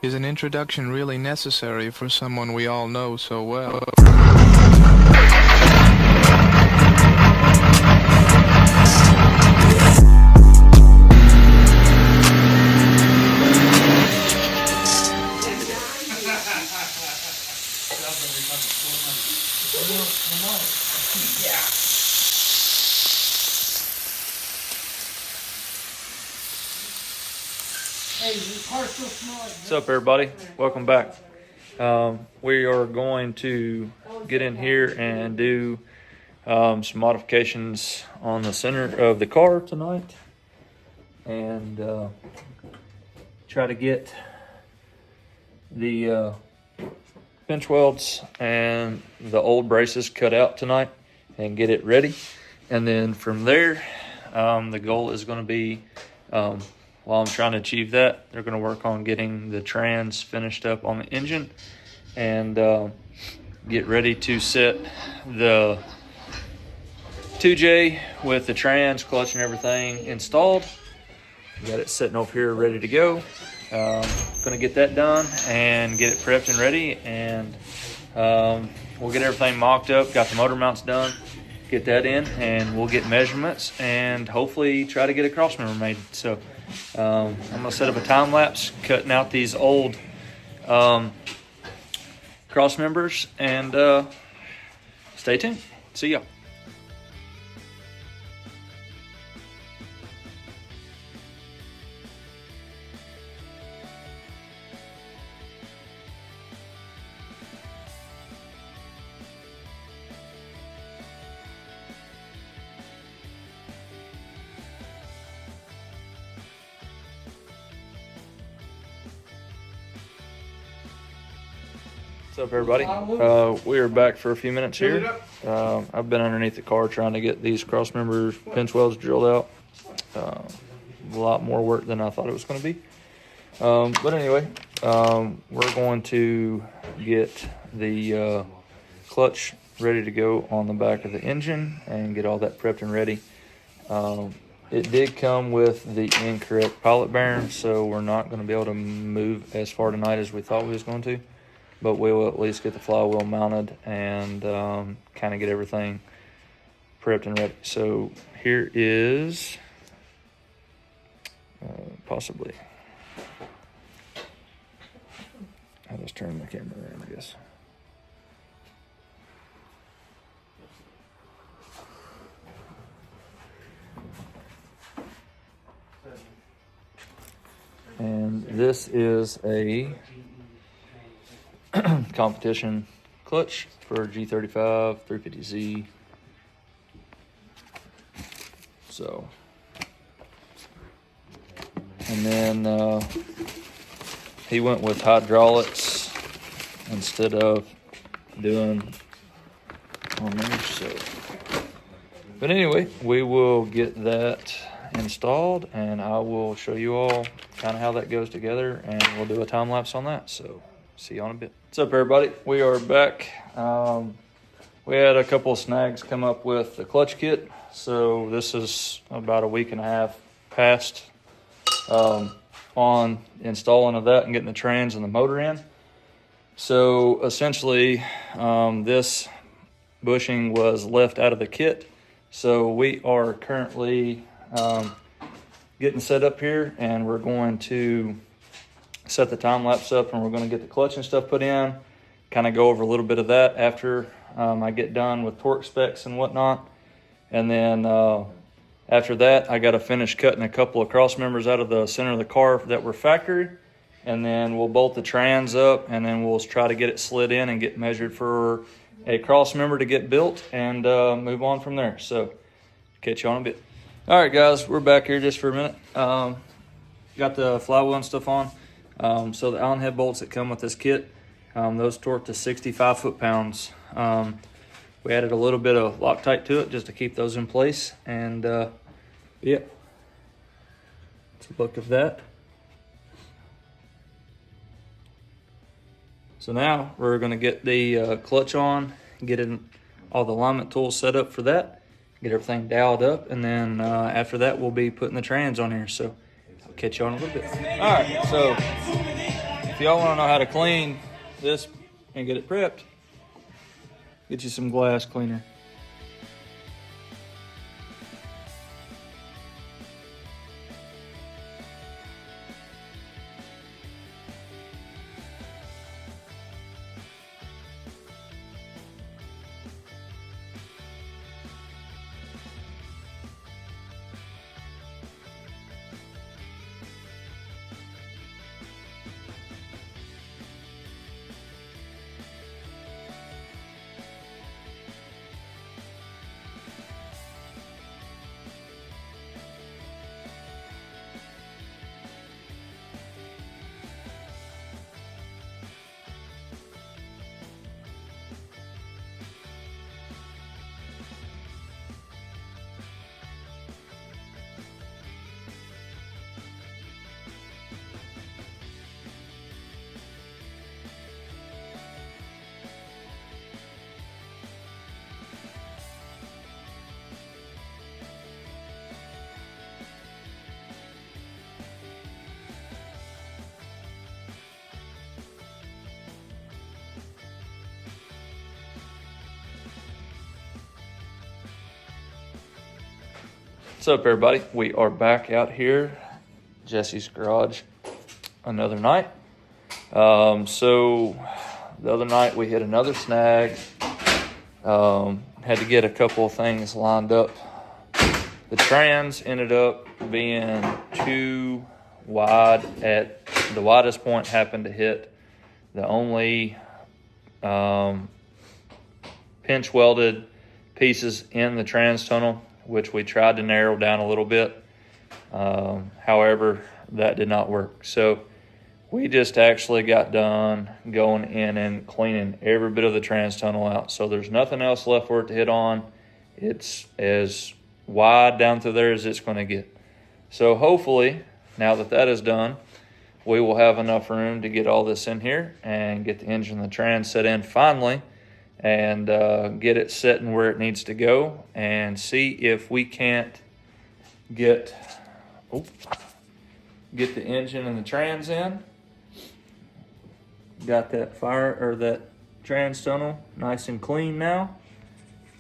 Is an introduction really necessary for someone we all know so well? What's up, everybody? Welcome back. We are going to get in here and do some modifications on the center of the car tonight, and try to get the pinch welds and the old braces cut out tonight and get it ready. And then from there, the goal is going to be, while I'm trying to achieve that, they're going to work on getting the trans finished up on the engine and get ready to set the 2J with the trans, clutch, and everything installed. Got it sitting over here ready to go. Going to get that done and get it prepped and ready, and we'll get everything mocked up. Got the motor mounts done. Get that in, and we'll get measurements and hopefully try to get a cross member made. So I'm going to set up a time lapse cutting out these old cross members, and stay tuned. See y'all. What's up, everybody? We are back for a few minutes here. I've been underneath the car trying to get these cross members pinch welds drilled out. A lot more work than I thought it was going to be. But anyway, we're going to get the clutch ready to go on the back of the engine and get all that prepped and ready. It did come with the incorrect pilot bearing, so we're not going to be able to move as far tonight as we thought we was going to. But we will at least get the flywheel mounted and kind of get everything prepped and ready. So here is possibly, I'll just turn the camera around, I guess. And this is a competition clutch for G35 350Z. So, and then he went with hydraulics instead of doing on there. So, but anyway, we will get that installed, and I will show you all kind of how that goes together, and we'll do a time lapse on that. So, see you on a bit. What's up, everybody? We are back. We had a couple of snags come up with the clutch kit, so this is about a week and a half past on installing of that and getting the trans and the motor in. So essentially, this bushing was left out of the kit, so we are currently getting set up here, and we're going to set the time lapse up, and we're going to get the clutch and stuff put in, kind of go over a little bit of that after I get done with torque specs and whatnot. And then after that, I got to finish cutting a couple of cross members out of the center of the car that were factory, and then we'll bolt the trans up, and then we'll try to get it slid in and get measured for a cross member to get built, and move on from there. So catch you on a bit. All right, guys, we're back here just for a minute. Got the flywheel and stuff on. So the Allen head bolts that come with this kit, those torque to 65 foot-pounds. We added a little bit of Loctite to it just to keep those in place, and yeah, it's a look of that. So now we're going to get the clutch on, get all the alignment tools set up for that, get everything dialed up, and then after that we'll be putting the trans on here. So I'll catch you on a little bit. All right, so if y'all want to know how to clean this and get it prepped, get you some glass cleaner. What's up, everybody? We are back out here, Jesse's garage, another night. So the other night we hit another snag. Had to get a couple of things lined up. The trans ended up being too wide. At the widest point happened to hit the only pinch welded pieces in the trans tunnel, which we tried to narrow down a little bit. However, that did not work. So we just actually got done going in and cleaning every bit of the trans tunnel out. So there's nothing else left for it to hit on. It's as wide down through there as it's going to get. So hopefully, now that that is done, we will have enough room to get all this in here and get the engine and the trans set in finally, and get it sitting where it needs to go, and see if we can't get the engine and the trans in. Got that trans tunnel nice and clean now,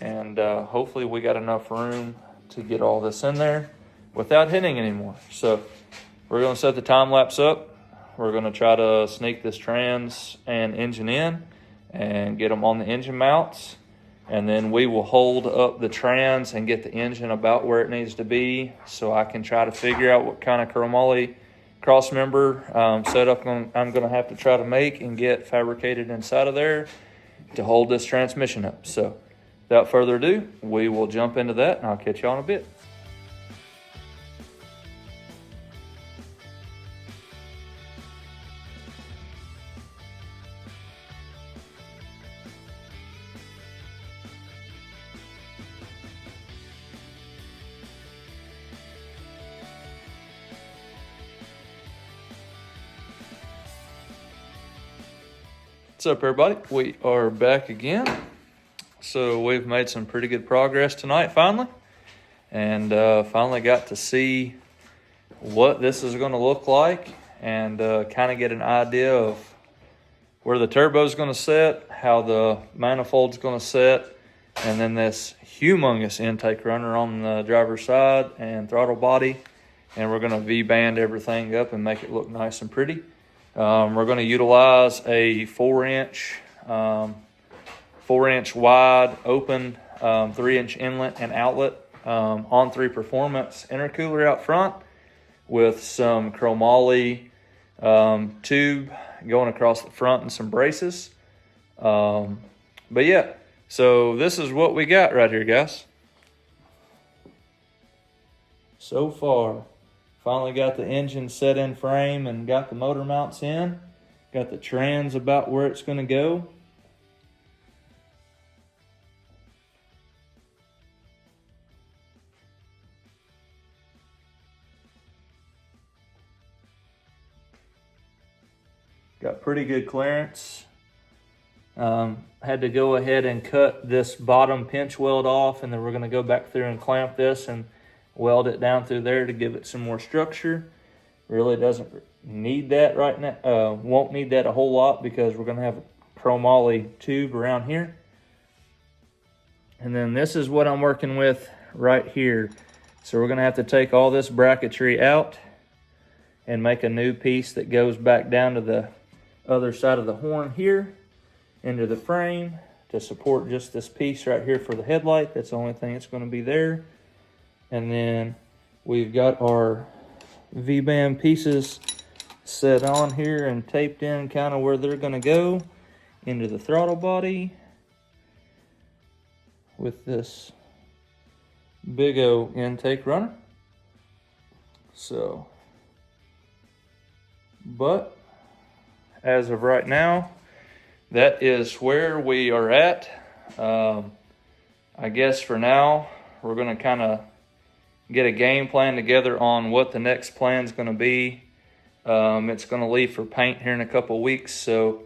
and hopefully we got enough room to get all this in there without hitting anymore. So we're going to set the time lapse up. We're going to try to sneak this trans and engine in and get them on the engine mounts, and then we will hold up the trans and get the engine about where it needs to be, so I can try to figure out what kind of chromoly cross member setup I'm going to have to try to make and get fabricated inside of there to hold this transmission up. So without further ado, we will jump into that, and I'll catch you on a bit. What's up, everybody? We are back again. So we've made some pretty good progress tonight finally, and finally got to see what this is going to look like, and kind of get an idea of where the turbo is going to set, how the manifold's going to set, and then this humongous intake runner on the driver's side and throttle body, and we're going to V-band everything up and make it look nice and pretty. We're going to utilize a 4-inch wide open 3-inch inlet and outlet on 3 performance intercooler out front with some chromoly tube going across the front and some braces. But yeah, so this is what we got right here, guys. So far. Finally got the engine set in frame and got the motor mounts in. Got the trans about where it's going to go. Got pretty good clearance. Had to go ahead and cut this bottom pinch weld off, and then we're going to go back through and clamp this and weld it down through there to give it some more structure. Really doesn't need that right now. Won't need that a whole lot because we're gonna have a chromoly tube around here. And then this is what I'm working with right here. So we're gonna have to take all this bracketry out and make a new piece that goes back down to the other side of the horn here into the frame to support just this piece right here for the headlight. That's the only thing that's gonna be there. And then we've got our V-band pieces set on here and taped in kind of where they're gonna go into the throttle body with this big O intake runner. So, but as of right now, that is where we are at. I guess for now, we're gonna kind of get a game plan together on what the next plan is gonna be. It's gonna leave for paint here in a couple weeks, so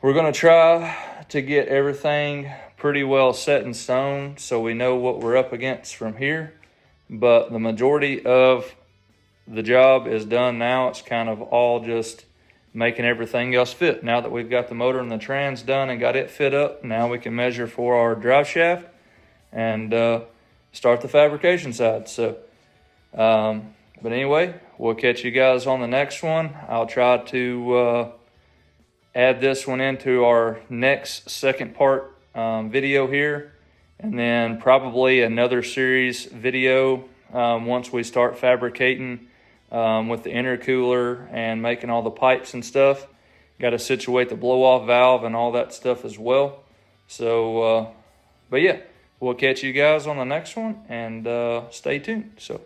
we're gonna try to get everything pretty well set in stone so we know what we're up against from here. But the majority of the job is done now. It's kind of all just making everything else fit. Now that we've got the motor and the trans done and got it fit up, now we can measure for our drive shaft and start the fabrication side. So, but anyway, we'll catch you guys on the next one. I'll try to add this one into our next second part video here, and then probably another series video once we start fabricating with the intercooler and making all the pipes and stuff. Got to situate the blow-off valve and all that stuff as well. So, but yeah, we'll catch you guys on the next one, and stay tuned. So.